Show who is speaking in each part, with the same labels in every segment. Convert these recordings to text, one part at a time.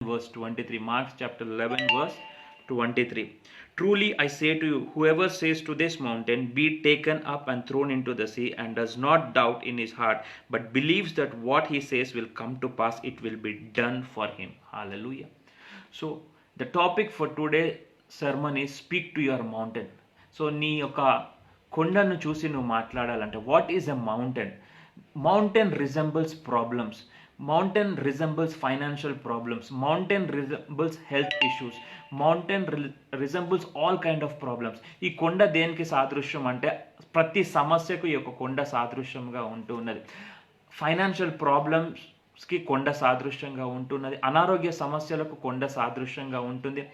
Speaker 1: verse 23. Mark chapter 11 verse 23. Truly I say to you, whoever says to this mountain, be taken up and thrown into the sea, and does not doubt in his heart, but believes that what he says will come to pass, it will be done for him. Hallelujah. So the topic for today's sermon is speak to your mountain. So నీ యొక్క కొండను చూసి నువ్వు మాట్లాడాలంటే what is a mountain? Mountain resembles problems, mountain resembles financial problems, mountain resembles health issues, mountain resembles all kind of problems. ఈ కొండ దేనికి సాదృశ్యం అంటే ప్రతి సమస్యకు ఈ యొక్క కొండ సాదృశ్యంగా ఉంటూ ఉన్నది. ఫైనాన్షియల్ ప్రాబ్లమ్స్కి కొండ సాదృశ్యంగా ఉంటున్నది, అనారోగ్య సమస్యలకు కొండ సాదృశ్యంగా ఉంటుంది,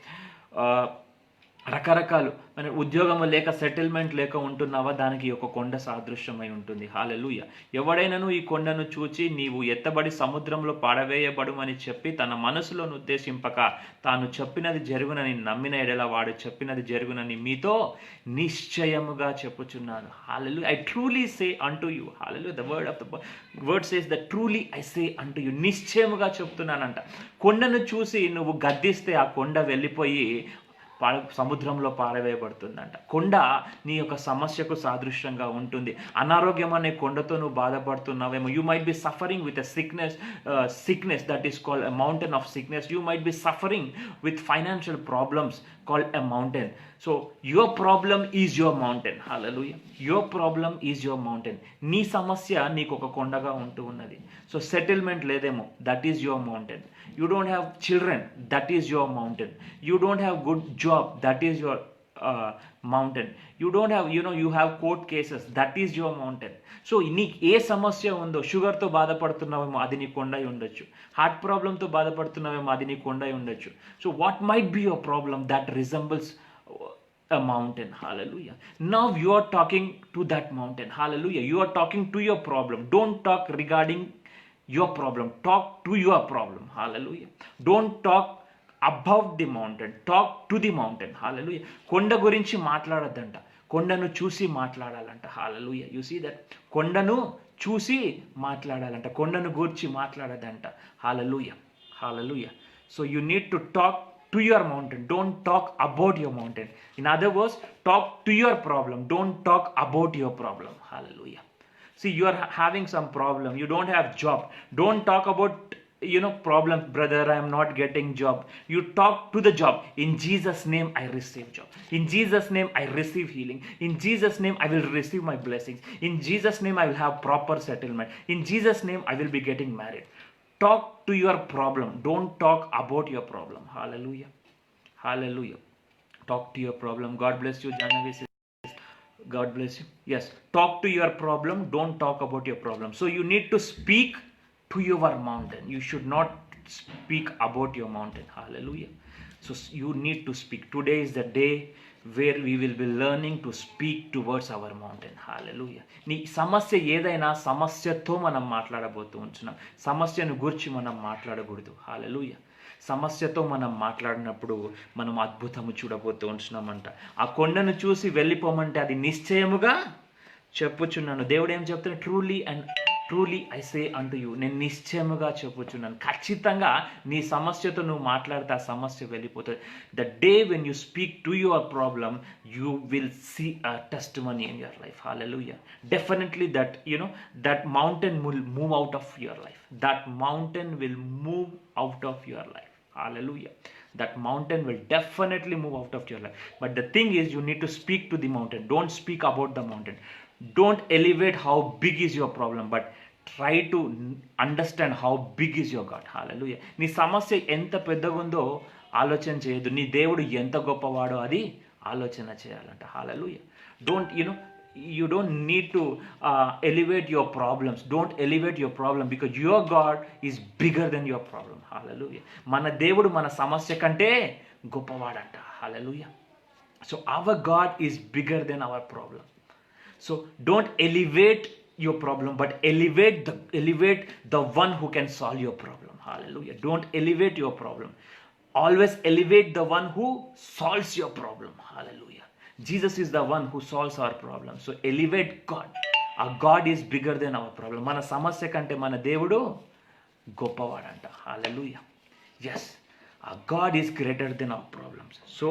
Speaker 1: రకరకాలు మన ఉద్యోగం లేక సెటిల్మెంట్ లేక ఉంటున్నావా, దానికి ఒక కొండ సాదృశ్యమై ఉంటుంది. హల్లెలూయా. ఎవడైనాను ఈ కొండను చూచి నీవు ఎత్తబడి సముద్రంలో పడవేయబడుమని చెప్పి తన మనసులోను ఉద్దేశింపక తాను చెప్పినది జరుగునని నమ్మిన ఎడల వాడు చెప్పినది జరుగునని మీతో నిశ్చయముగా చెప్పుచున్నాను. Hallelujah. I truly say unto you. Hallelujah. The word of the word says that truly I say unto you. నిశ్చయముగా చెప్తున్నానంట. కొండను చూసి నువ్వు గద్దిస్తే ఆ కొండ వెళ్ళిపోయి సముద్రంలో పారవేయబడుతుందంట. కొండ నీ యొక్క సమస్యకు సాదృశ్యంగా ఉంటుంది. అనారోగ్యం అనే కొండతో నువ్వు బాధపడుతున్నావేమో. You might be suffering with a sickness that is called a mountain of sickness. You might be suffering with financial problems called a mountain. So your problem is your mountain. Hallelujah. Your problem is your mountain. నీ సమస్య నీకు ఒక కొండగా ఉంటూ ఉన్నది. So settlement లేదేమో, that is your mountain. You don't have children, that is your mountain. You don't have good job, that is your mountain. You don't have you have court cases, that is your mountain. So నీకు ఏ సమస్య ఉందో, షుగర్తో బాధపడుతున్నావేమో అది నీ కొండ ఉండొచ్చు, heart ప్రాబ్లంతో బాధపడుతున్నావేమో అది నీ కొండ ఉండొచ్చు. So what might be your problem that resembles a mountain. Hallelujah. Now you are talking to that mountain. Hallelujah. You are talking to your problem. Don't talk regarding your problem. Talk to your problem. Hallelujah. Don't talk above the mountain. Talk to the mountain. Hallelujah. కొండ గురించి మాట్లాడద్దంట, కొండను చూసి మాట్లాడాలంట. Hallelujah. You see that. కొండను చూసి మాట్లాడాలంట, కొండను గురించి మాట్లాడదంట. Hallelujah. Hallelujah. So you need to talk to your mountain. Don't talk about your mountain. In other words, talk to your problem. Don't talk about your problem. Hallelujah. See, you are having some problem. You don't have job. Don't talk about problem. Brother, I am not getting job. You talk to the job. In Jesus name I receive job. In Jesus name I receive healing. In Jesus name I will receive my blessings. In Jesus name I will have proper settlement. In Jesus name I will be getting married. Talk to your problem. Don't talk about your problem. Hallelujah. Hallelujah. Talk to your problem. God bless you, Janavi. God bless you. Yes. Talk to your problem. Don't talk about your problem. So you need to speak to your mountain. You should not speak about your mountain. Hallelujah. So you need to speak. Today is the day where we will be learning to speak towards our mountain. Hallelujah. నీ సమస్య ఏదైనా సమస్యతో మనం మాట్లాడబోతూ ఉంటున్నాం, సమస్యను గురించి మనం మాట్లాడకూడదు. హల్లెలూయా. సమస్యతో మనం మాట్లాడినప్పుడు మనం అద్భుతము చూడబోతూ ఉంటున్నామంట. ఆ కొండను చూసి వెళ్ళిపోమంటే అది నిశ్చయముగా చెప్పుచున్నాను. దేవుడు ఏం చెప్తున్నాడు? ట్రూలీ ఐ సే అంటూ యూ. నేను నిశ్చయముగా చెప్పుచున్నాను. ఖచ్చితంగా నీ సమస్యతో నువ్వు మాట్లాడితే ఆ సమస్య వెళ్ళిపోతుంది. The day when you speak to your problem, you will see a testimony in your life. Hallelujah. Definitely that mountain will move out of your life. That mountain will move out of your life. Hallelujah. That mountain will definitely move out of your life. But the thing is, you need to speak to the mountain. Don't speak about the mountain. Don't elevate how big is your problem, but try to understand how big is your God. Hallelujah. నీ సమస్య ఎంత పెద్దగా ఉందో ఆలోచన చేయొద్దు, నీ దేవుడు ఎంత గొప్పవాడో అది ఆలోచన చేయాలంట. Hallelujah. You don't need to elevate your problems. Don't elevate your problem, because your God is bigger than your problem. Hallelujah. మన దేవుడు మన సమస్య కంటే గొప్పవాడంట. Hallelujah. So our God is bigger than our problem. So don't elevate your problem, but elevate the one who can solve your problem. Hallelujah. Don't elevate your problem. Always elevate the one who solves your problem. Hallelujah. Jesus is the one who solves our problem. So elevate God. Our God is bigger than our problem. మన సమస్య కంటే మన దేవుడు గొప్పవాడంట. హల్లెలూయా. Yes. Our God is greater than our problems. So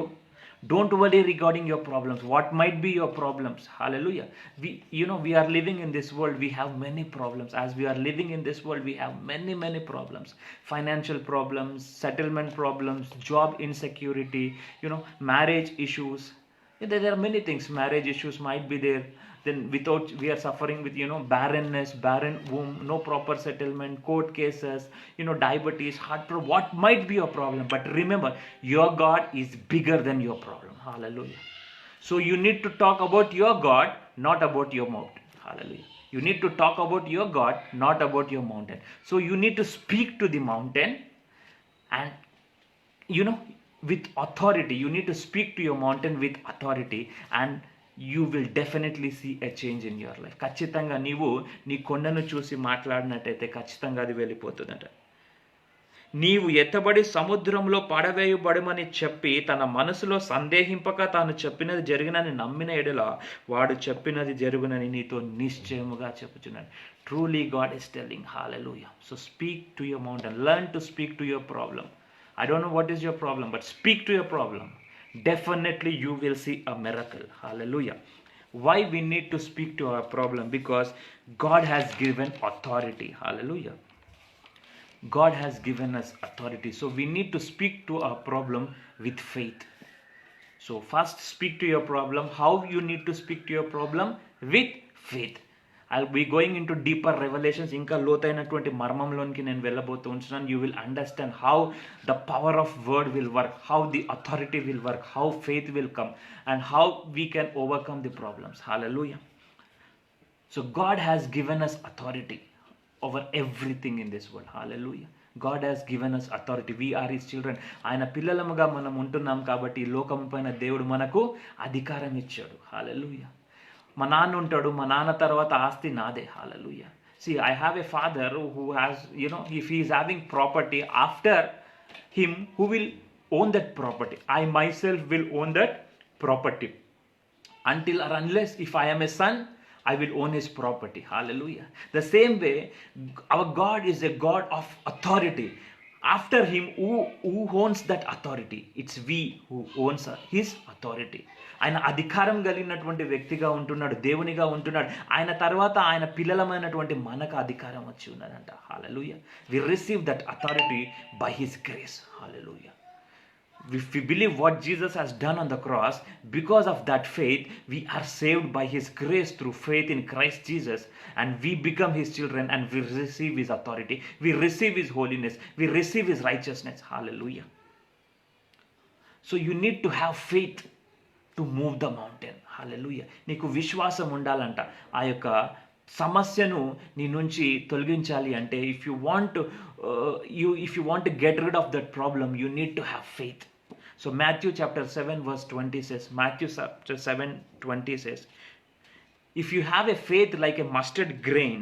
Speaker 1: don't worry regarding your problems. What might be your problems? Hallelujah. We are living in this world. We have many problems. As we are living in this world, we have many problems. Financial problems, settlement problems, job insecurity, marriage issues. There are many things. Marriage issues might be there. Then without, we are suffering with barrenness, barren womb, no proper settlement, court cases, diabetes, heart problem. What might be your problem? But remember, your God is bigger than your problem. Hallelujah. So you need to talk about your God, not about your mountain. Hallelujah. You need to talk about your God, not about your mountain. So you need to speak to the mountain, and with authority. You need to speak to your mountain with authority, and you will definitely see a change in your life. ఖచ్చితంగా నీవు నీ కొండను చూసి మాట్లాడినట్టయితే ఖచ్చితంగా అది వెళ్ళిపోతుందట. నీవు ఎత్తబడి సముద్రంలో పడవేయబడమని చెప్పి తన మనసులో సందేహింపక తాను చెప్పినది జరిగినని నమ్మిన ఎడల వాడు చెప్పినది జరుగునని నీతో నిశ్చయముగా చెప్పుచున్నాడు. Truly God is telling. Hallelujah. So speak to your mountain. Learn to speak to your problem. I don't know what is your problem, but speak to your problem. Definitely you will see a miracle. Hallelujah. Why we need to speak to our problem? Because God has given authority. Hallelujah. God has given us authority. So we need to speak to our problem with faith. So first speak to your problem. How you need to speak to your problem? With faith. I'll be going into deeper revelations. ఇంకా లోతైనటువంటి మర్మంలోనికి నేను వెళ్ళబోతూ ఉంటున్నాను. You will understand how the power of word will work, how the authority will work, how faith will come, and how we can overcome the problems. Hallelujah. So God has given us authority over everything in this world. Hallelujah. God has given us authority. We are His children. ఆయన పిల్లలముగా మనం ఉంటున్నాం కాబట్టి లోకం పైన దేవుడు మనకు అధికారం ఇచ్చాడు. Hallelujah. మా నాన్న ఉంటాడు, మా నాన్న తర్వాత ఆస్తి నాదే. హల్లెలూయా. See, I have a father who has, if he is having property, after him, who will own that property? I myself will own that property. Until or unless, if I am a son, I will own his property. Hallelujah. The same way, our God is a God of authority. After him, who owns that authority? It's we who owns his authority. ఆయన అధికారం కలిగినటువంటి వ్యక్తిగా ఉంటున్నాడు, దేవునిగా ఉంటున్నాడు. ఆయన తర్వాత ఆయన పిల్లలమైనటువంటి మనకు అధికారం వచ్చి ఉన్నదంట. హల్లెలూయా. We receive that authority by his grace. Hallelujah. If we believe what Jesus has done on the cross, because of that faith, we are saved by his grace through faith in Christ Jesus, and we become his children, and we receive his authority, we receive his holiness, we receive his righteousness. Hallelujah. So you need to have faith to move the mountain. Hallelujah. నీకు విశ్వాసం ఉండాలంట. ఆ యొక్క సమస్యను నీ నుంచి తొలగించాలి అంటే if you want to get rid of that problem, you need to have faith. So Matthew chapter 7 verse 20 says, Matthew chapter 7:20 says, if you have a faith like a mustard grain,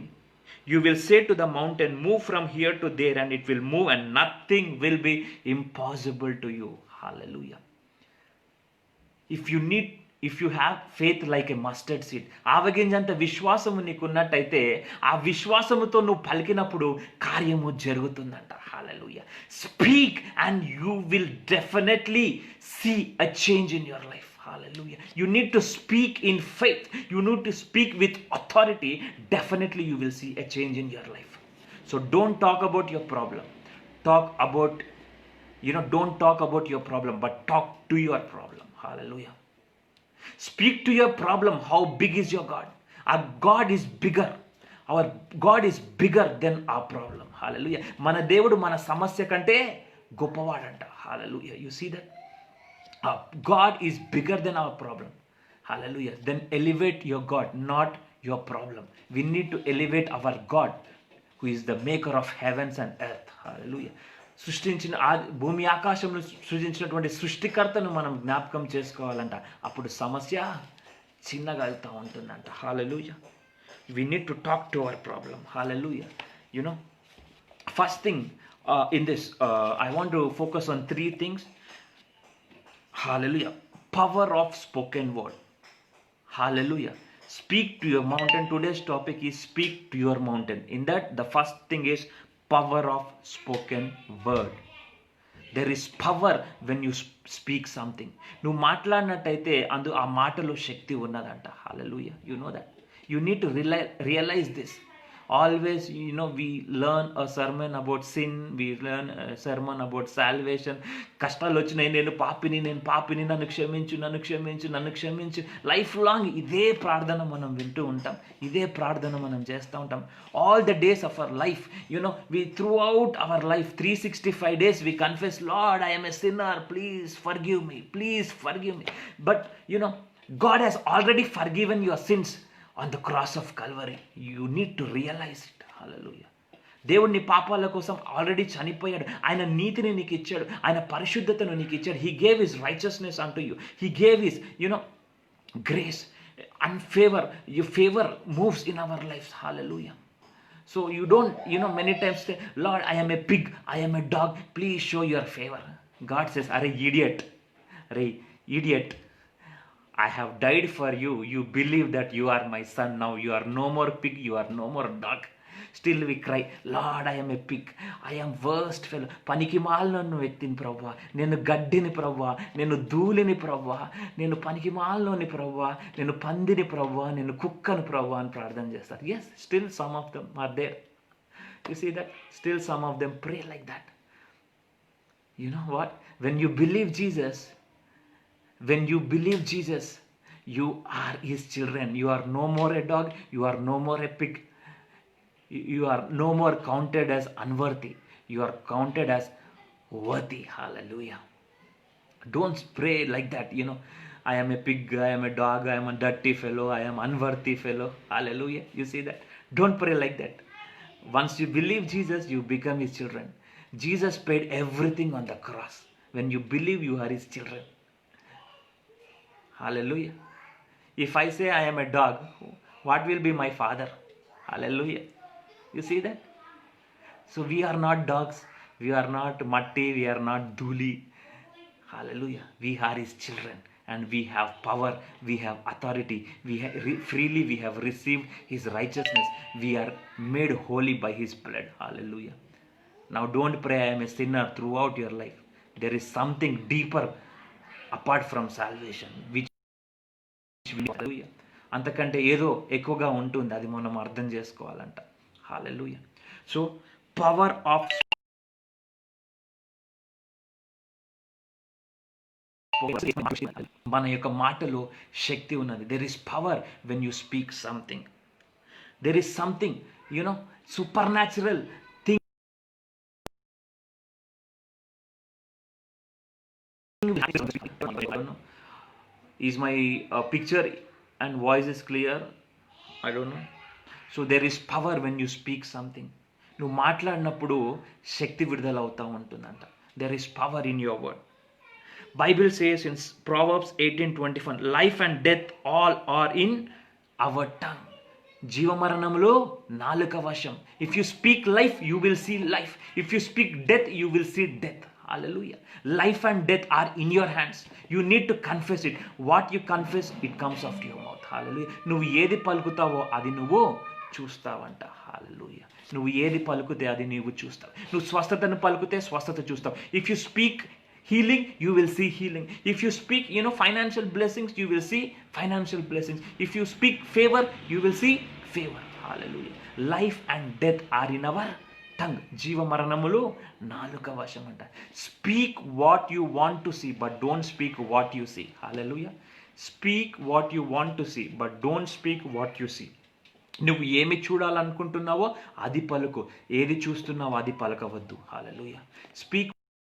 Speaker 1: you will say to the mountain, move from here to there, and it will move, and nothing will be impossible to you. Hallelujah. If you have faith like a mustard seed, ఆవగింజంత విశ్వాసము నీకున్నట్టయితే ఆ విశ్వాసముతో నువ్వు పలికినప్పుడు కార్యము జరుగుతుందంట. హల్లెలూయా. Speak and you will definitely see a change in your life. Hallelujah. You need to speak in faith. You need to speak with authority. Definitely you will see a change in your life. So don't talk about your problem. Don't talk about your problem, but talk to your problem. Hallelujah. Speak to your problem. How big is your God? Our God is bigger. Our God is bigger than our problem. Hallelujah. మన దేవుడు మన సమస్య కంటే గొప్పవాడంట. Hallelujah. You see that? Our God is bigger than our problem. Hallelujah. Then elevate your God, not your problem. We need to elevate our God, who is the maker of heavens and earth. Hallelujah. సృష్టించిన భూమి ఆకాశంలో సృజించినటువంటి సృష్టికర్తను మనం జ్ఞాపకం చేసుకోవాలంట. అప్పుడు సమస్య చిన్నగా అవుతూ ఉంటుందంట. Hallelujah. We need to talk to our problem. Hallelujah. First thing in this, I want to focus on 3 things. Hallelujah. Power of spoken word. Hallelujah. Speak to your mountain. Today's topic is speak to your mountain. In that, the first thing is power of spoken word. There is power when you speak something. నువ్వు మాట్లాడినట్టయితే ఆ మాటలో శక్తి ఉన్నదంట. Hallelujah. You know that. You need to realise దిస్. Always, we learn a sermon about sin, we learn a sermon about salvation. కష్టాలు వచ్చినాయి, నేను పాపిని, నన్ను క్షమించు. లైఫ్ లాంగ్ ఇదే ప్రార్థన మనం వింటూ ఉంటాం, ఇదే ప్రార్థన మనం చేస్తూ ఉంటాం. All the days of our life, we throughout our life 365 days we confess, Lord, I am a sinner, please forgive me. But God has already forgiven your sins on the cross of Calvary. You need to realize it. Hallelujah. దేవుడు నీ పాపాల కోసం already చనిపోయాడు. ఆయన నీతిని నీకు ఇచ్చాడు, ఆయన పరిశుద్ధతను నీకు ఇచ్చాడు. హీ గేవ్ హిస్ రైచియస్నెస్ అంటూ you. He gave his grace and favour. Favour moves in our life. Hallelujah. So you don't, many times say, Lord, I am a pig, I am a dog, please show your favor. God says, idiot, I have died for you. You believe that you are my son. Now you are no more pig, you are no more dog. Still we cry, Lord, I am a pig, I am worst fellow. పనికి మాలిన వ్యక్తిని ప్రభువా, నేను గడ్డిని ప్రభువా, నేను ధూళిని ప్రభువా, నేను పనికి మాలినోని ప్రభువా, నేను పందిని ప్రభువా, నేను కుక్కను ప్రభువా అని ప్రార్థన చేస్తారు. Yes, still some of them are there. You see that? Still some of them pray like that. You know what? When you believe Jesus, you are his children. You are no more a dog, you are no more a pig. You are no more counted as unworthy. You are counted as worthy. Hallelujah. Don't pray like that, I am a pig, I am a dog, I am a dirty fellow, I am unworthy fellow. Hallelujah. You see that? Don't pray like that. Once you believe Jesus, you become his children. Jesus paid everything on the cross. When you believe, you are his children. Hallelujah. If I say I am a dog, what will be my father? Hallelujah. You see that? So we are not dogs, we are not matti, we are not dhuli. Hallelujah. We are his children and we have power, we have authority, freely we have received his righteousness. We are made holy by his blood. Hallelujah. Now don't pray I am a sinner throughout your life. There is something deeper apart from salvation, which అంతకంటే ఏదో ఎక్కువగా ఉంటుంది, అది మనం అర్థం చేసుకోవాలంట. హల్లెలూయా. So power of మన యొక్క మాటలో శక్తి ఉన్నది. There is power when you speak something. There is something super natural thing. Is my picture and voice is clear? I don't know. So there is power when you speak something. నువ్వు మాట్లాడినప్పుడు శక్తి విడుదల అవుతూ ఉంటుందంట. There is power in your word. Bible says in Proverbs 18:21, life and death all are in our tongue. జీవమరణములో నాలుక వశం. If you speak life, you will see life. If you speak death, you will see death. Hallelujah. Life and death are in your hands. You need to confess it. What you confess, it comes after your mouth. Hallelujah. నువ్వు ఏది పలుకుతావో అది నువ్వు చూస్తావంట. Hallelujah. నువ్వు ఏది పలుకుతే అది నువ్వు చూస్తావు. నువ్వు స్వస్థతను పలుకుతే స్వస్థత చూస్తావు. If you speak healing, you will see healing. If you speak financial blessings, you will see financial blessings. If you speak favor, you will see favor. Hallelujah. Life and death are in our tongue. జీవ మరణములు నాలుక వశం అంట. Speak what you want to see, but don't speak what you see. Hallelujah. Speak what you want to see, but don't speak what you see. నువ్వు ఏమి చూడాలనుకుంటున్నావో అది పలుకు, ఏది చూస్తున్నావో అది పలకవద్దు. Hallelujah. Speak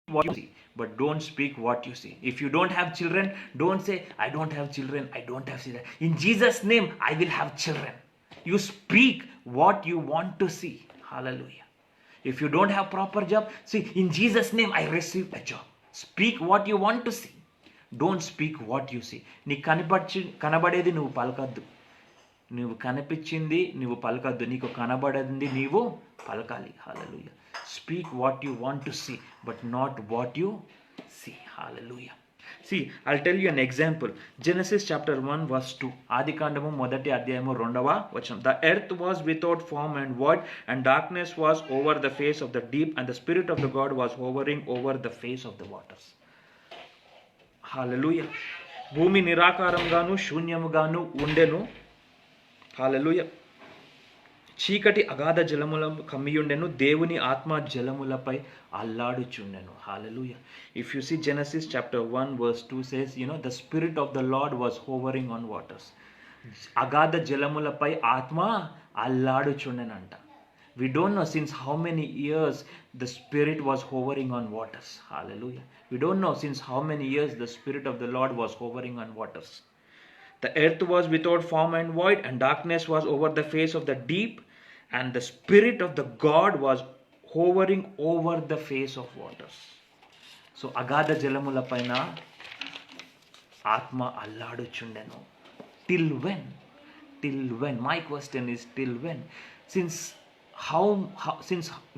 Speaker 1: what you see, but don't speak what you see. If you don't have children, don't say I don't have children, I don't have children. In Jesus' name, I will have children. You speak what you want to see. Hallelujah. If you don't have proper job, see, in Jesus' name, I receive a job. Speak what you want to see. Don't speak what you see. నీ కనబడేది నువ్వు పలకద్దు. నువ్వు కనిపించింది నువ్వు పలకద్దు. నీకు కనబడింది నీవు పలకాలి. హల్లెలూయా. Speak what you want to see, but not what you see. Hallelujah. See, I'll tell you an example. Genesis chapter 1 verse 2. ఆదికాండము మొదటి అధ్యాయము 2వ వచనం. The earth was without form and void, and darkness was over the face of the deep, and the Spirit of the God was hovering over the face of the waters. Hallelujah. భూమి నిరాకారంగాను శూన్యముగాను ఉండెను. Hallelujah. చీకటి అగాధ జలముల కమ్మియుండెను, దేవుని ఆత్మ జలములపై అల్లాడుచుండెను. Hallelujah. If you see Genesis chapter 1 verse 2 says, the Spirit of the Lord was hovering on waters. అగాధ జలములపై ఆత్మ అల్లాడుచుండెనంట. We don't know since how many years the Spirit was hovering on waters. Hallelujah. We don't know since how many years the Spirit of the Lord was hovering on waters. The earth was without form and void, and darkness was over the face of the deep, and the Spirit of the God was hovering over the face of waters. So అగాధ జలముల పైన ఆత్మ అల్లాడుచుండెను. Till when? Till when? My question is till when? Since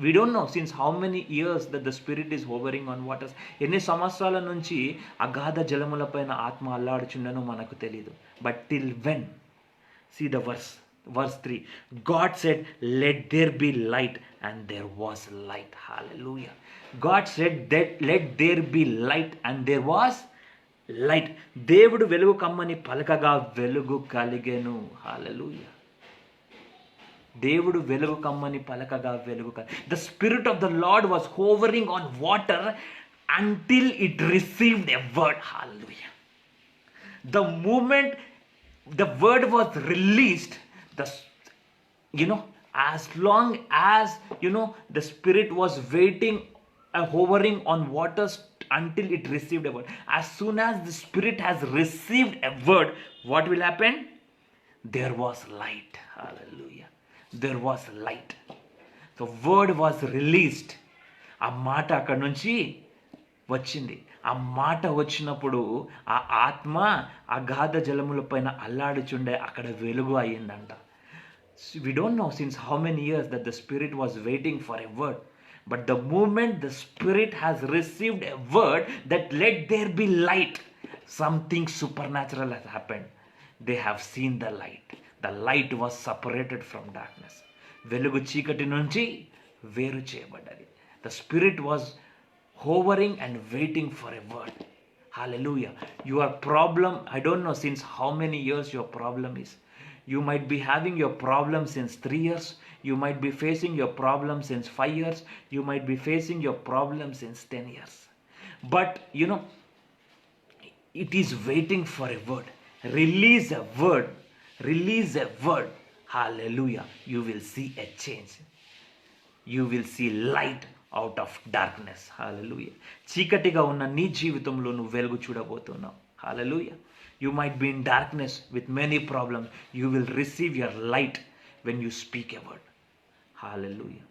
Speaker 1: we don't know since how many years that the Spirit is hovering on waters. ఎన్ని సంవత్సరాల నుంచి అగాధ జలముల పైన ఆత్మ అల్లాడుచుండెనో మనకు తెలియదు. But till when? See the verse 3. God said, let there be light, and there was light. Hallelujah. God said that let there be light, and there was light. దేవుడు వెలుగు కమ్మని పలకగా వెలుగు కలిగెను. Hallelujah. దేవుడు వెలుగు కమ్మని పలకగా వెలుగు కలిగెను. The Spirit of the Lord was hovering on water until it received a word. Hallelujah. The moment the word was released, as long as the Spirit was waiting, hovering on waters until it received a word. As soon as the Spirit has received a word, what will happen? There was light. Hallelujah. There was light. The word was released. ఆ మాట అక్కడి నుంచి వచ్చింది. ఆ మాట వచ్చినప్పుడు ఆ ఆత్మ అగాధ జలముల పైన అల్లాడుచుండే అక్కడ వెలుగు అయ్యిందంట. We don't know since how many years that the Spirit was waiting for a word. But the moment the Spirit has received a word that let there be light, something supernatural has happened. They have seen the light. The light was separated from darkness. వెలుగు చీకటి నుంచి వేరు చేయబడ్డది. The Spirit was hovering and waiting for a word. Hallelujah. Your problem, I don't know since how many years your problem is. You might be having your problem since 3 years. You might be facing your problem since 5 years. You might be facing your problem since 10 years. But, it is waiting for a word. Release a word. Release a word. Hallelujah. You will see a change. You will see light out of darkness. Hallelujah. చీకటిగా ఉన్న నీ జీవితంలో నువ్వు వెలుగు చూడబోతున్నావు. Hallelujah. You might be in darkness with many problems. You will receive your light when you speak a word. Hallelujah.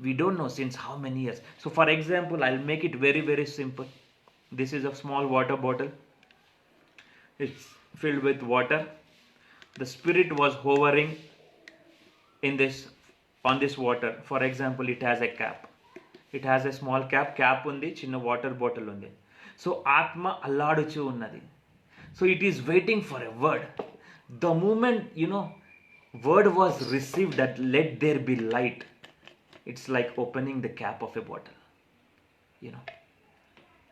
Speaker 1: We don't know since how many years. So for example, I'll make it very, very simple. This is a small water bottle. It's filled with water. The Spirit was hovering on this water. For example, it has a cap. It has a small cap ఉంది, చిన్న water bottle ఉంది. So ఆత్మ అల్లాడుచూ ఉన్నది. So it is waiting for a word. The moment, word was received that let there be light, it's like opening the cap of a bottle,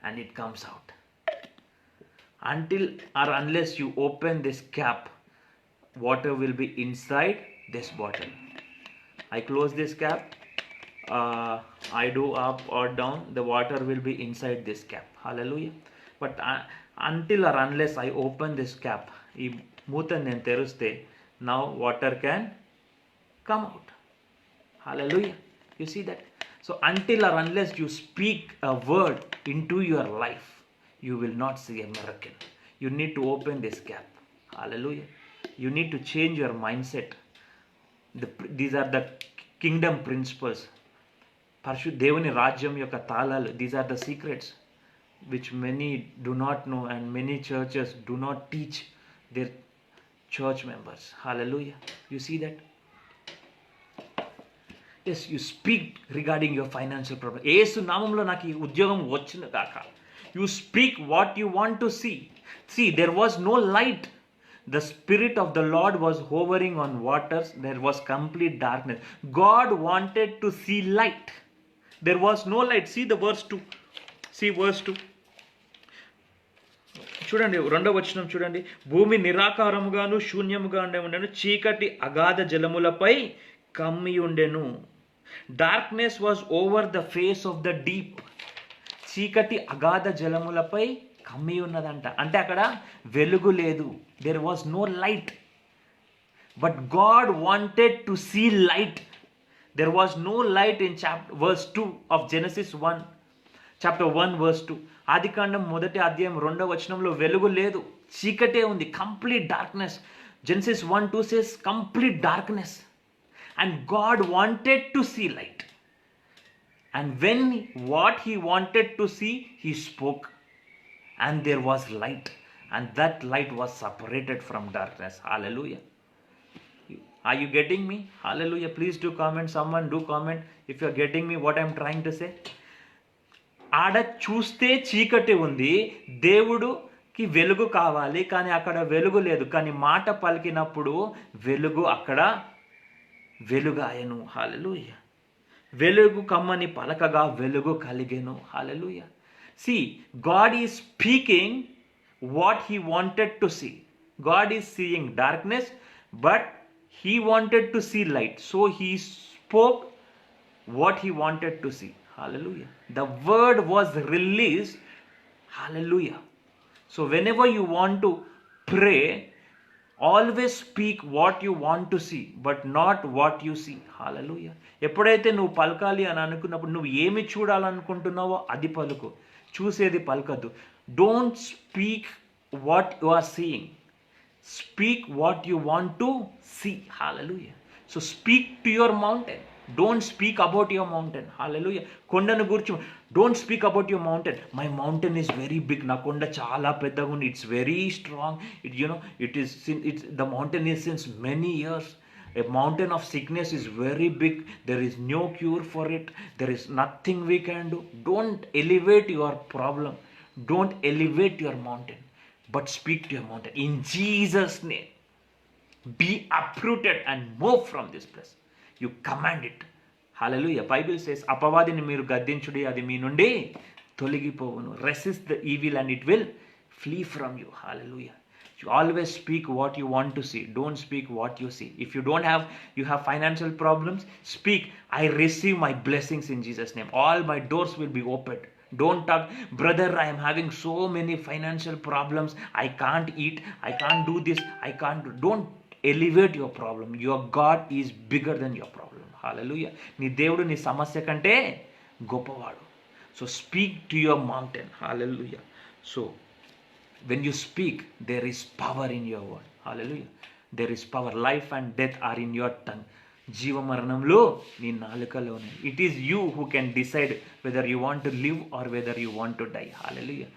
Speaker 1: and it comes out. Until or unless you open this cap, water will be inside this bottle. I close this cap, I do up or down, the water will be inside this cap. Hallelujah. But until or unless I open this cap, ఈ మూతను నేను తెరిస్తే, now water can come out. Hallelujah. You see that? So until or unless you speak a word into your life, you will not see a miracle. You need to open this cap. Hallelujah. You need to change your mindset. These are the kingdom principles. దేవుని రాజ్యం యొక్క తాళాలు. These are the secrets which many do not know, and many churches do not teach their church members. Hallelujah. You see that? Yes, you speak regarding your financial problem. యేసు నామంలో నాకు ఈ ఉద్యోగం వచ్చిన కాక. You speak what you want to see. See, there was no light. The Spirit of the Lord was hovering on waters. There was complete darkness. God wanted to see light. There was no light. See the verse 2. See verse 2. చూడండి, 2వ వచనం చూడండి. భూమి నిరాకారముగాను శూన్యముగా ఉండెను, చీకటి అగాధ జలములపై కమ్మి ఉండెను. Darkness was over the face of the deep. చీకటి అగాధ జలములపై కమ్మి ఉన్నదంట. అంటే అక్కడ వెలుగు లేదు. There was no light. But God wanted to see light. There was no light in verse 2 of Genesis 1. Chapter 1 verse 2. ఆదికాండం 1వ అధ్యాయం 2వ వచనంలో వెలుగు లేదు, చీకటే ఉంది, complete darkness. Genesis 1:2 says complete darkness. And God wanted to see light. And when what he wanted to see, he spoke. And there was light. And that light was separated from darkness. Hallelujah. Are you getting me? Hallelujah. Please do comment. Someone do comment if you are getting me what I am trying to say. ఆడ చూస్తే చీకటి ఉంది, దేవుడుకి వెలుగు కావాలి, కానీ అక్కడ వెలుగు లేదు. కానీ మాట పలికినప్పుడు వెలుగు అక్కడ వెలుగాయను. హల్లెలూయా. వెలుగు కమ్మని పలకగా వెలుగు కలిగెను. హల్లెలూయా. See, God is speaking what he wanted to see. God is seeing darkness, but he wanted to see light. So he spoke what he wanted to see. Hallelujah. The word was released. Hallelujah. So whenever you want to pray, always speak what you want to see, but not what you see. Hallelujah. ఎప్పుడైతే నువ్వు పలకాలి అని అనుకున్నప్పుడు నువ్వు ఏమి చూడాలనుకుంటున్నావో అది పలుకు, చూసేది పలకద్దు. Don't speak what you are seeing, speak what you want to see. Hallelujah. So speak to your mountain. Don't speak about your mountain. Hallelujah. కొండను గురించి don't speak about your mountain. My mountain is very big. నా కొండ చాలా పెద్దగా ఉంది. It's very strong. The mountain is since many years. A mountain of sickness is very big. There is no cure for it. There is nothing we can do. Don't elevate your problem. Don't elevate your mountain. But speak to your mountain. In Jesus' name, be uprooted and move from this place. You command it. Hallelujah. Bible says, అపవాదిని మీరు గద్దించుడి, అది మీ నుండి తొలగిపోవును. Resist the evil and it will flee from you. Hallelujah. You always speak what you want to see. Don't speak what you see. If you have financial problems, speak, I receive my blessings in Jesus' name. All my doors will be opened. Don't talk, brother, I am having so many financial problems. I can't eat. I can't do this. I can't do. Don't elevate your problem. Your God is bigger than your problem. Hallelujah. నీ దేవుడు నీ సమస్య కంటే గొప్పవాడు. So speak to your mountain. Hallelujah. So when you speak, there is power in your word. Hallelujah. There is power. Life and death are in your tongue. జీవమరణంలో నీ నాలుకలోనే. It is you who can decide whether you want to live or whether you want to die. Hallelujah.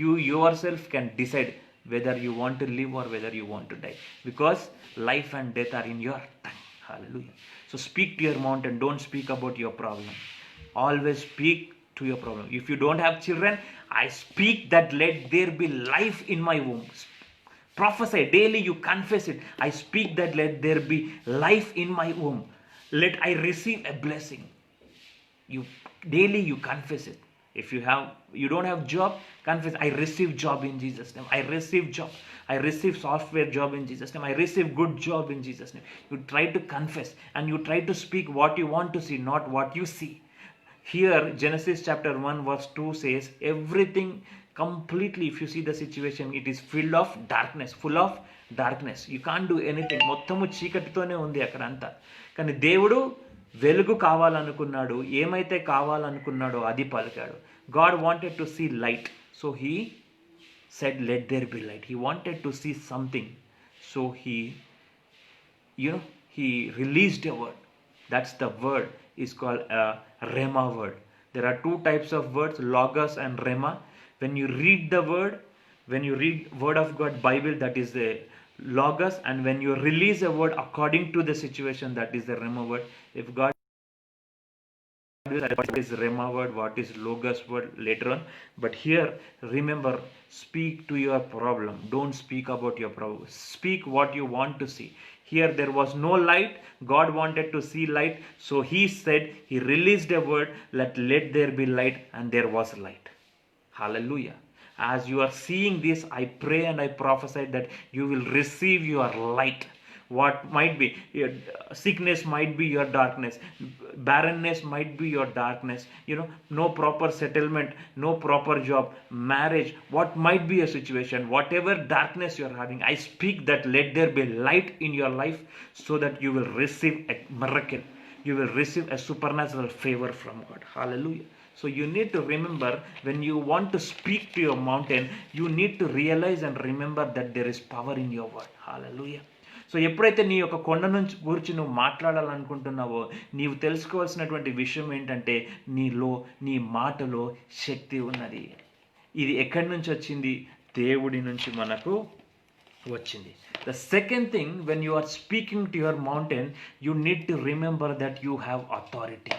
Speaker 1: You yourself can decide whether you want to live or whether you want to die, because life and death are in your tongue. Hallelujah. So speak to your mountain. Don't speak about your problem. Always speak to your problem. If you don't have children, I speak that let there be life in my womb. Prophesy daily, you confess it. I speak that let there be life in my womb. Let I receive a blessing. You confess it. If you don't have job, confess, I receive job in Jesus' name. I receive job. I receive software job in Jesus' name. I receive good job in Jesus' name. You try to confess and you try to speak what you want to see, not what you see. Here, Genesis chapter 1 verse 2 says, everything completely, if you see the situation, it is full of darkness. You can't do anything. మొత్తము చీకటితోనే ఉంది అక్కడ అంతా. కానీ దేవుడు వెలుగు కావాలనుకున్నాడు, ఏమైతే కావాలనుకున్నాడో అది పలికాడు. God wanted to see light, so he said let there be light. He wanted to see something, so he released a word. That's the word is called a rhema word. There are two types of words, logos and rhema. When you read the word, when you read word of God, Bible, that is the logos, and when you release a word according to the situation, that is the rhema word. If God what is Rema word, what is Logos word later on. But here, remember, speak to your problem. Don't speak about your problem. Speak what you want to see. Here there was no light. God wanted to see light. So he said, he released a word, let there be light, and there was light. Hallelujah. As you are seeing this, I pray and I prophesy that you will receive your light. What might be your sickness, might be your darkness, barrenness might be your darkness, no proper settlement, no proper job, marriage, what might be a situation, whatever darkness you are having, I speak that let there be light in your life, so that you will receive a miracle, you will receive a supernatural favor from God. Hallelujah. So you need to remember, when you want to speak to your mountain, you need to realize and remember that there is power in your word. Hallelujah. So ఎప్పుడైతే నీ యొక్క కొండ నుంచి గురించి నువ్వు మాట్లాడాలనుకుంటున్నావో, నీవు తెలుసుకోవాల్సినటువంటి విషయం ఏంటంటే, నీ మాటలో శక్తి ఉన్నది. ఇది ఎక్కడి నుంచి వచ్చింది? దేవుడి నుంచి మనకు వచ్చింది. The second thing, when you are speaking to your mountain, you need to remember that you have authority.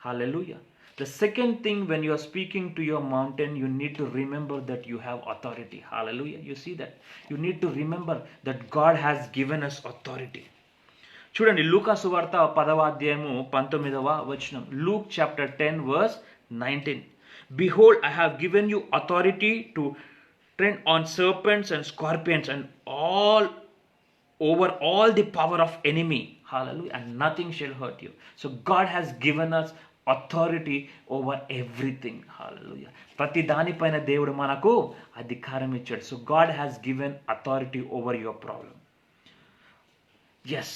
Speaker 1: Hallelujah. The second thing, when you are speaking to your mountain, you need to remember that you have authority. Hallelujah. You see that? You need to remember that God has given us authority. చూడండి, లూకా సువార్త 10వ అధ్యాయము 19వ వచనం. Luke chapter 10 verse 19. Behold, I have given you authority to tread on serpents and scorpions and over all the power of enemy. Hallelujah. And nothing shall hurt you. So God has given us authority over everything. Hallelujah. ప్రతి దానిపైన దేవుడు మనకు అధికారం ఇచ్చాడు. So God has given authority over your problem. Yes,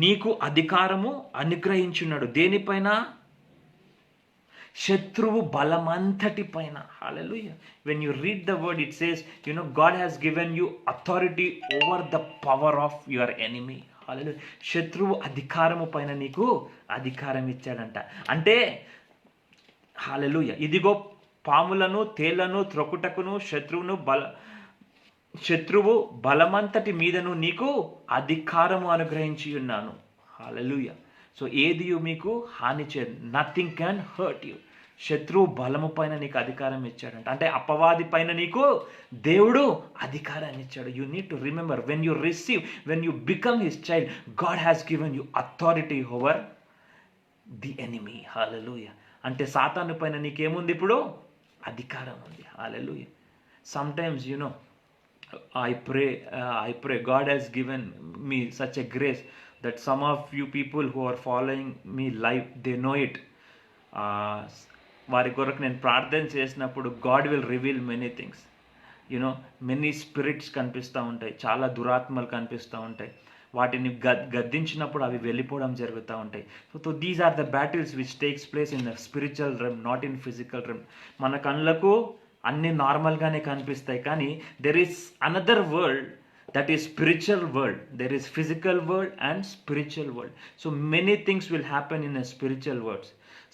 Speaker 1: నీకు అధికారము అనుగ్రహించున్నాడు. దేనిపైన? శత్రువు బలమంతటి పైన. Hallelujah. When you read the word, it says, God has given you authority over the power of your enemy. Hallelujah. శత్రువు అధికారము పైన నీకు అధికారం ఇచ్చాడంట. అంటే హల్లెలూయా, ఇదిగో పాములను తేళ్లను త్రొక్కుటకును శత్రువు బలమంతటి మీదను నీకు అధికారము అనుగ్రహించి ఉన్నాను. హల్లెలూయా. సో ఏది మీకు హాని చేయదు. Nothing can hurt you. శత్రువు బలము పైన నీకు అధికారం ఇచ్చాడంట. అంటే అపవాది పైన నీకు దేవుడు అధికారాన్ని ఇచ్చాడు. You need to remember, when you become his child, God has given you authority over the enemy. Hallelujah. అంటే సాతాను పైన నీకేముంది? ఇప్పుడు అధికారం ఉంది. Hallelujah. Sometimes I pray God has given me such a grace that some of you people who are following me live, they know it. వారి కొరకు నేను ప్రార్థన చేసినప్పుడు God will reveal many things. Many spirits కనిపిస్తూ ఉంటాయి, చాలా దురాత్మలు కనిపిస్తూ ఉంటాయి. వాటిని గద్దించినప్పుడు అవి వెళ్ళిపోవడం జరుగుతూ ఉంటాయి. So these are the battles which takes place in the spiritual realm, not in physical realm. మన కళ్ళకు అన్నీ నార్మల్గానే కనిపిస్తాయి, కానీ there is another world, that is spiritual world. There is physical world and spiritual world. So many things will happen in a spiritual world.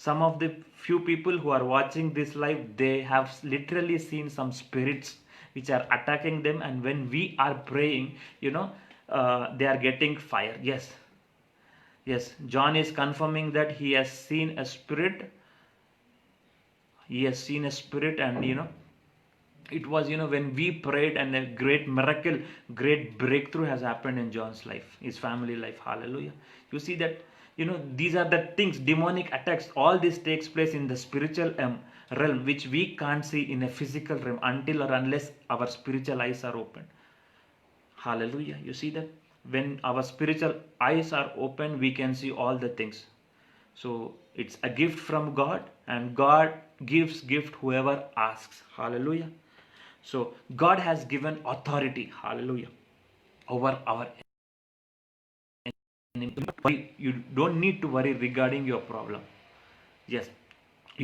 Speaker 1: Some of the few people who are watching this live, they have literally seen some spirits which are attacking them, and when we are praying, they are getting fire. Yes, John is confirming that he has seen a spirit. He has seen a spirit, and it was when we prayed, and a great miracle, great breakthrough has happened in John's life, his family life. Hallelujah. You see that these are the things, demonic attacks, all this takes place in the spiritual realm, which we can't see in a physical realm until or unless our spiritual eyes are open. Hallelujah. You see that when our spiritual eyes are open, we can see all the things. So it's a gift from God, and God gives gift whoever asks. Hallelujah. So God has given authority, hallelujah, over our enemy. You don't need to worry regarding your problem. Yes,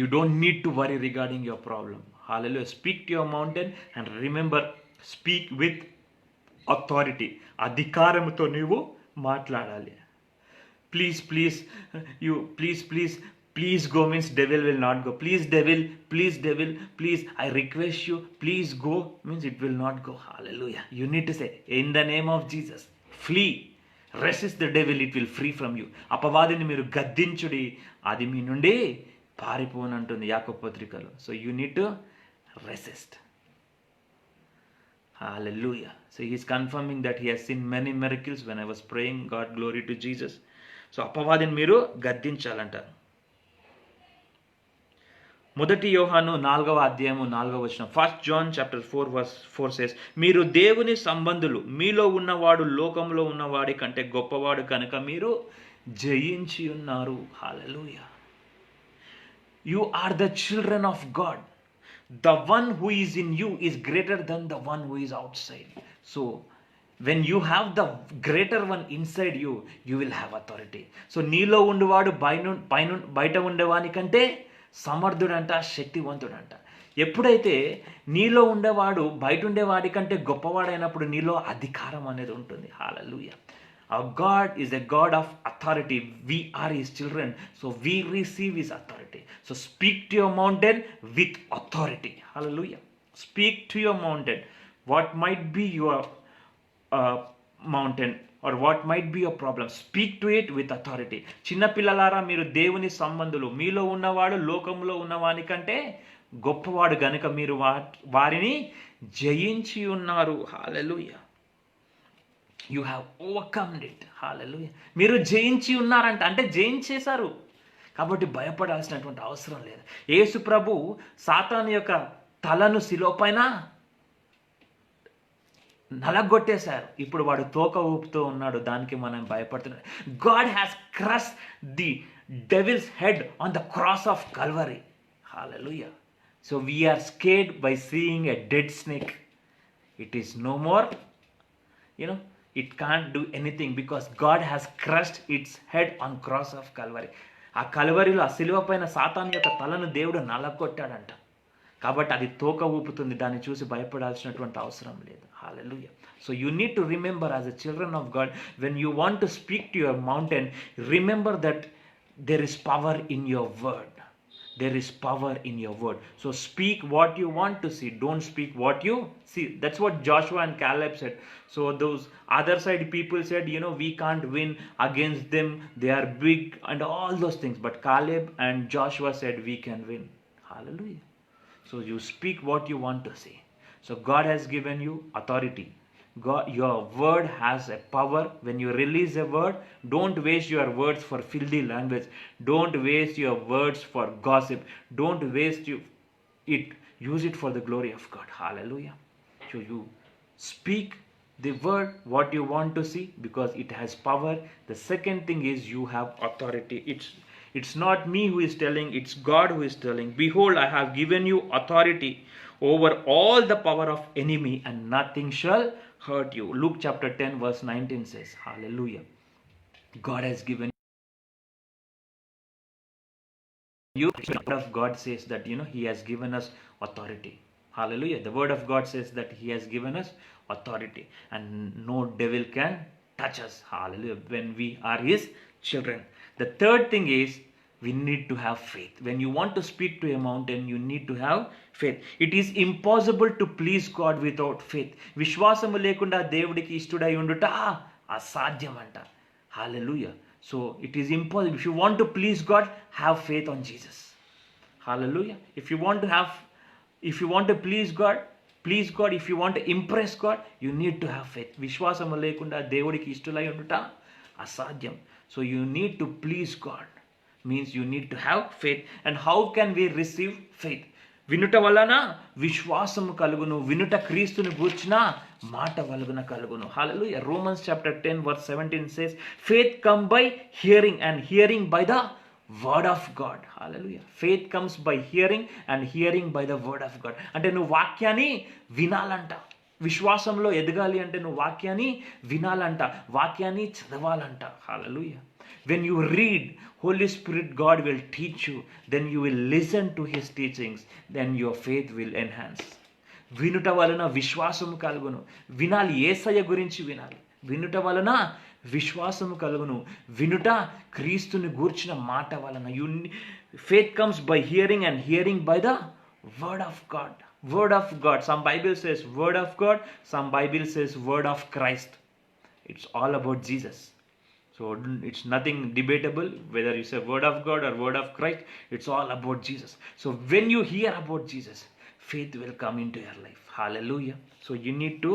Speaker 1: you don't need to worry regarding your problem. Hallelujah. Speak to your mountain, and remember, speak with authority. అధికారముతో నీవు మాట్లాడాలి. Please go means devil will not go. Please devil, please, I request you, please go means it will not go. Hallelujah. You need to say, in the name of Jesus, flee, resist the devil, it will free from you. అపవాదిని మీరు గద్దించుడి, అది మీ నుండి పారిపోనంటుంది యాకోబు పత్రికలో. So you need to resist. Hallelujah. So he is confirming that he has seen many miracles when I was praying. God, glory to Jesus. So అపవాదిని మీరు గద్దించాలంట. మొదటి యోహాను 4వ అధ్యాయము 4వ వచనం. 1 John chapter 4 verse 4 says, మీరు దేవుని సంబంధులు, మీలో ఉన్నవాడు లోకంలో ఉన్నవాడి కంటే గొప్పవాడు కనుక మీరు జయించి ఉన్నారు. హల్లెలూయా. You are the children of God. The one who is in you is greater than the one who is outside. So when you have the greater one inside you, you will have authority. So నీలో ఉండేవాడు బయట ఉండేవాని కంటే సమర్థుడంట, శక్తివంతుడంట. ఎప్పుడైతే నీలో ఉండేవాడు బయట ఉండేవాడి కంటే గొప్పవాడైనప్పుడు నీలో అధికారం అనేది ఉంటుంది. హల్లెలూయా. Our God is a God of authority. We are His children, so we receive His authority. So speak to your mountain with authority. Hallelujah. Speak to your mountain. What might be your mountain or what might be your problem, speak to it with authority. చిన్న పిల్లలారా, మీరు దేవుని సంబంధులు, మీలో ఉన్నవాడు లోకంలో ఉన్నవాని కంటే గొప్పవాడు గనుక మీరు వారిని జయించి ఉన్నారు. Hallelujah. You have overcomed it. Hallelujah. మీరు జయించి ఉన్నారంట, అంటే జయించేశారు కాబట్టి భయపడాల్సినటువంటి అవసరం లేదు. యేసు ప్రభు సాతాను యొక్క తలను శిలువ పైన నలగొట్టేశారు. ఇప్పుడు వాడు తోక ఊపుతూ ఉన్నాడు, దానికి మనం భయపడుతున్నాం. God has crush the devil's head on the cross of Calvary. Hallelujah. So we are scared by seeing a dead snake. It is no more, it can't do anything because God has crushed its head on cross of Calvary. ఆ కల్వరిలో, ఆ సిలువ పైన సాతాను యొక్క తలను దేవుడు నలగొట్టాడంట. కాబట్టి అది తోక ఊపుతుంది, దాన్ని చూసి భయపడాల్సినటువంటి అవసరం లేదు. Hallelujah. So you need to remember as a children of God, when you want to speak to your mountain, remember that there is power in your word. There is power in your word. So speak what you want to see. Don't speak what you see. That's what Joshua and Caleb said. So those other side people said, we can't win against them. They are big and all those things. But Caleb and Joshua said, we can win. Hallelujah. So you speak what you want to see. So God has given you authority. God, your word has a power. When you release a word, don't waste your words for filthy language. Don't waste your words for gossip. Don't waste it. Use it for the glory of God. Hallelujah. So you speak the word what you want to see because it has power. The second thing is you have authority. It's not me who is telling, it's God who is telling. Behold, I have given you authority over all the power of enemy and nothing shall hurt you. Luke chapter 10 verse 19 says, hallelujah. God has given you. The word of God says that, He has given us authority. Hallelujah. The word of God says that He has given us authority and no devil can touch us. Hallelujah. When we are His children. The third thing is, we need to have faith. When you want to speak to a mountain, you need to have faith. It is impossible to please God without faith. విశ్వాసము లేకుండా దేవుడికి ఇష్టడై ఉండుట అసాధ్యమంట. Hallelujah. So it is impossible. If you want to please God, have faith on Jesus. Hallelujah. If you want to please God, if you want to impress God, you need to have faith. విశ్వాసము లేకుండా దేవుడికి ఇష్టడై ఉండుట అసాధ్యం. So you need to please God. Means you need to have faith. And how can we receive faith? వినుట వలన విశ్వాసము కలుగును, వినుట క్రీస్తుని గూర్చిన మాట వలన కలుగును. Hallelujah. Romans chapter 10 verse 17 says, faith come by hearing and hearing by the word of God. Hallelujah. Faith comes by hearing and hearing by the word of God. అంటే నువ్వు వాక్యాన్ని వినాలంట. విశ్వాసంలో ఎదగాలి అంటే నువ్వు వాక్యాన్ని వినాలంట, వాక్యాన్ని చదవాలంట. Hallelujah. When you read, Holy Spirit, God will teach you. Then you will listen to His teachings. Then your faith will enhance. వినుట వలన విశ్వాసము కలుగును. వినాలి, యేసయ్య గురించి వినాలి. వినుట వలన విశ్వాసము కలుగును. వినుట క్రీస్తుని గూర్చిన మాట వలన. Faith comes by hearing and hearing by the word of God. Word of God. Some Bible says word of God. Some Bible says word of Christ. It's all about Jesus. So it's nothing debatable whether you say word of God or word of Christ. It's all about Jesus. So when you hear about Jesus, faith will come into your life. Hallelujah. So you need to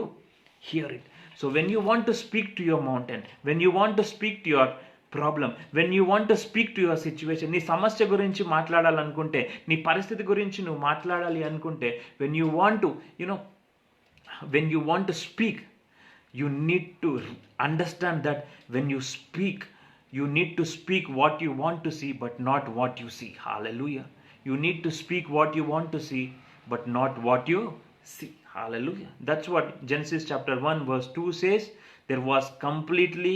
Speaker 1: hear it. So when you want to speak to your mountain, when you want to speak to your problem, when you want to speak to your situation, నీ సమస్య గురించి మాట్లాడాలనుకుంటే, నీ పరిస్థితి గురించి నువ్వు మాట్లాడాలి అనుకుంటే, when you want to when you want to speak, you need to understand that when you speak, you need to speak what you want to see but not what you see. Hallelujah. You need to speak what you want to see but not what you see. Hallelujah. That's what Genesis chapter 1 verse 2 says. There was completely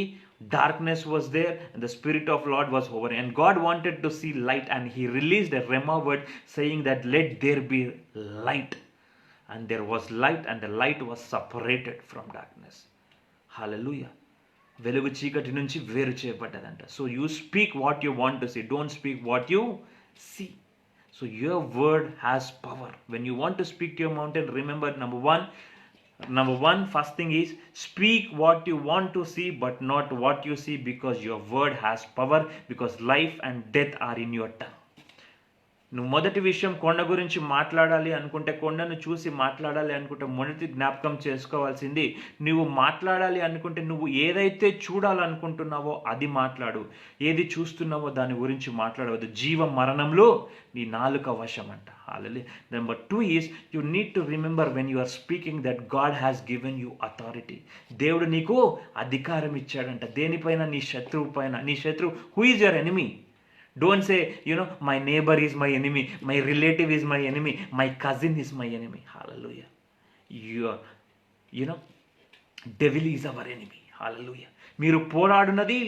Speaker 1: darkness was there and the Spirit of Lord was over, and God wanted to see light, and he released a Rhema word saying that let there be light. And there was light, and the light was separated from darkness. Hallelujah. వెలుగు చీకటి నుంచి వేరు చేయబడ్డదంట. So you speak what you want to see, don't speak what you see. So your word has power. When you want to speak to your mountain, remember number one, first thing is speak what you want to see but not what you see, because your word has power, because life and death are in your tongue. నువ్వు మొదటి విషయం కొండ గురించి మాట్లాడాలి అనుకుంటే, కొండను చూసి మాట్లాడాలి అనుకుంటే, మొదటి జ్ఞాపకం చేసుకోవాల్సింది, నువ్వు మాట్లాడాలి అనుకుంటే నువ్వు ఏదైతే చూడాలనుకుంటున్నావో అది మాట్లాడు, ఏది చూస్తున్నావో దాని గురించి మాట్లాడవద్దు. జీవ మరణంలో నీ నాలుక వశం అంట. Hallelujah. Number 2 is you need to remember when you are speaking that God has given you authority. దేవుడు నీకు అధికారం ఇచ్చాడంట. దేనిపైన? నీ శత్రువు పైన. నీ శత్రువు, who is your enemy? Don't say, my neighbor is my enemy, my relative is my enemy, my cousin is my enemy. Hallelujah. Devil is our enemy. Hallelujah. మీరు పోరాడునది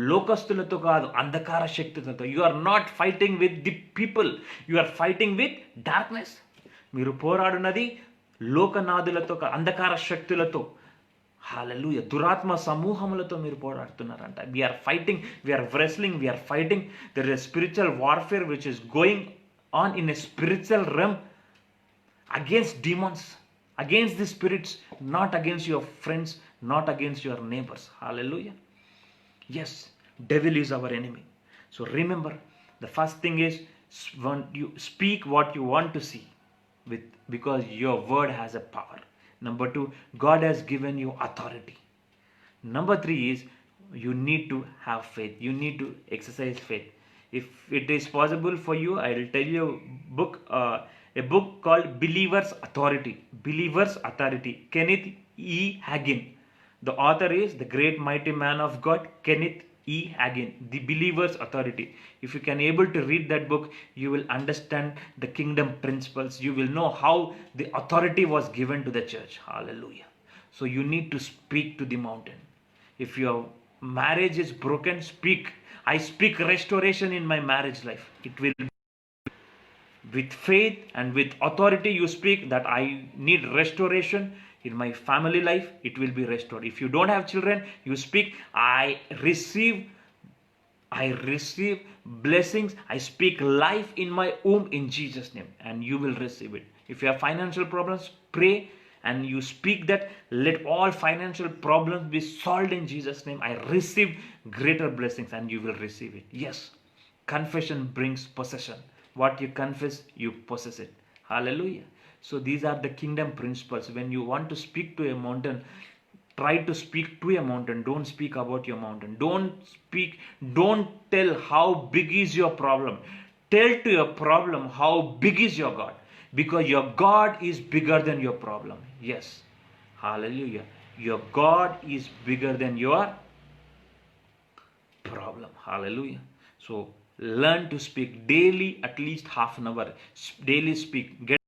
Speaker 1: లోకస్తులతో కాదు, అంధకార శక్తులతో. You are not fighting with the people, you are fighting with darkness. మీరు పోరాడునది లోకనాథులతో, అంధకార శక్తులతో. హల్లెలూయా. దురాత్మ సమూహములతో మీరు పోరాడుతున్నారంట. we are fighting, we are wrestling, we are fighting. There is a spiritual warfare which is going on in a spiritual realm against demons, against the spirits, not against your friends, not against your neighbors. Hallelujah. Yes, devil is our enemy. So remember, the first thing is you speak what you want to see with, because your word has a power. Number 2, God has given you authority. Number 3 is you need to have faith. You need to exercise faith. If it is possible for you, I will tell you a book called Believer's Authority. Believer's Authority. Kenneth E. Hagin. The author is the great mighty man of God, Kenneth E. Hagin. The Believer's Authority. If you can able to read that book, you will understand the kingdom principles. You will know how the authority was given to the church. Hallelujah. So you need to speak to the mountain. If your marriage is broken, speak. I speak restoration in my marriage life. It will, with faith and with authority, you speak that I need restoration in my family life. It will be restored. If you don't have children, you speak, I receive blessings. I speak life in my womb in Jesus' name, and you will receive it. If you have financial problems, pray and you speak that let all financial problems be solved in Jesus' name. I receive greater blessings, and you will receive it. Yes, confession brings possession. What you confess, you possess it. Hallelujah. So these are the kingdom principles. When you want to speak to a mountain, try to speak to a mountain. Don't speak about your mountain. Don't tell how big is your problem. Tell to your problem how big is your God, because your God is bigger than your problem. Yes. Hallelujah. Your God is bigger than your problem. Hallelujah. So learn to speak daily, at least half an hour. Daily speak. Get